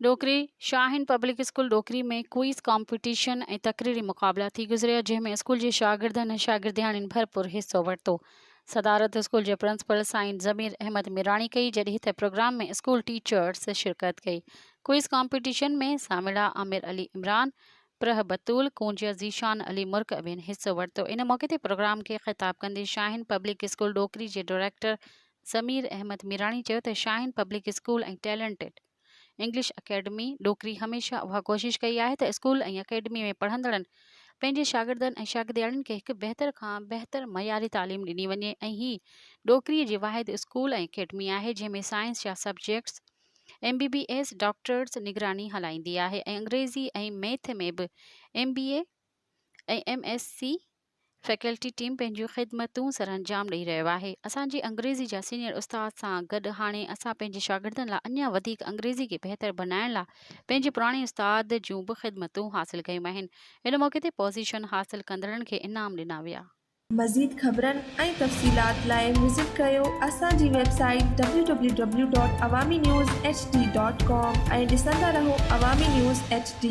डोकरी शाहीन public school डोकरी में क्विज़ कॉम्पिटिशन ऐं तकरीरी मुक़ाबला थी गुज़रिया, जंहिंमें स्कूल जे शागिर्दनि ऐं शागिर्दियाणियुनि भरपूर हिस्सो वरितो। सदारत स्कूल जे प्रिंसिपल साईं ज़मीर अहमद मिराणी कई, जॾहिं त प्रोग्राम में स्कूल टीचर्स शिरकत कई। क्विज़ कॉम्पिटिशन में सामिला आमिर अली इमरान, प्रह बतूल, कूंजिया ज़ीशान अली मुर्कबिन हिस्सो वरितो। इन मौक़े ते प्रोग्राम खे ख़िताब कंदे शाहीन पब्लिक स्कूल डोकरी जे डायरेक्टर ज़मीर अहमद मिराणी चयो त शाहीन पब्लिक स्कूल ऐं टैलेंटेड इंग्लिश अकेडमी डोकरी हमेशह उहा कोशिश कई आहे त स्कूल ऐं अकेडमी में पढ़ंदड़नि पंहिंजे शागिर्दनि ऐं शागिर्दियाणियुनि खे हिकु बहितर खां बहितर मयारी तालीम ॾिनी वञे ऐं हीअ डोकरीअ जी वाहिद स्कूल ऐं अकेडमी आहे जंहिंमें साइंस जा सब्जेक्ट्स MBBS डॉक्टर्स निगरानी हलाईंदी आहे ऐं अंग्रेज़ी ऐं मैथ में बि MBA ऐं MSc फैकल्टी टीम पंहिंजूं ख़िदमतूं सरअंजाम ॾेई रहियो आहे। असांजी अंग्रेज़ी जा सीनियर उस्ताद सां गॾु हाणे असां पंहिंजे शागिर्दनि लाइ अञा वधीक अंग्रेज़ी खे बहितर बनाइण लाइ पंहिंजे पुराणे उस्ताद जूं बि ख़िदमतूं हासिलु कयूं आहिनि। इन मौक़े ते पोज़ीशन हासिलु कंदड़नि खे इनाम ॾिना विया। मज़ीद ख़बरनि ऐं तफ़सीलात लाइ विज़िट कयो असांजी वेबसाइट www.awamiNewsHD.com ऐं ॾिसंदा रहो अवामी न्यूज़ HD।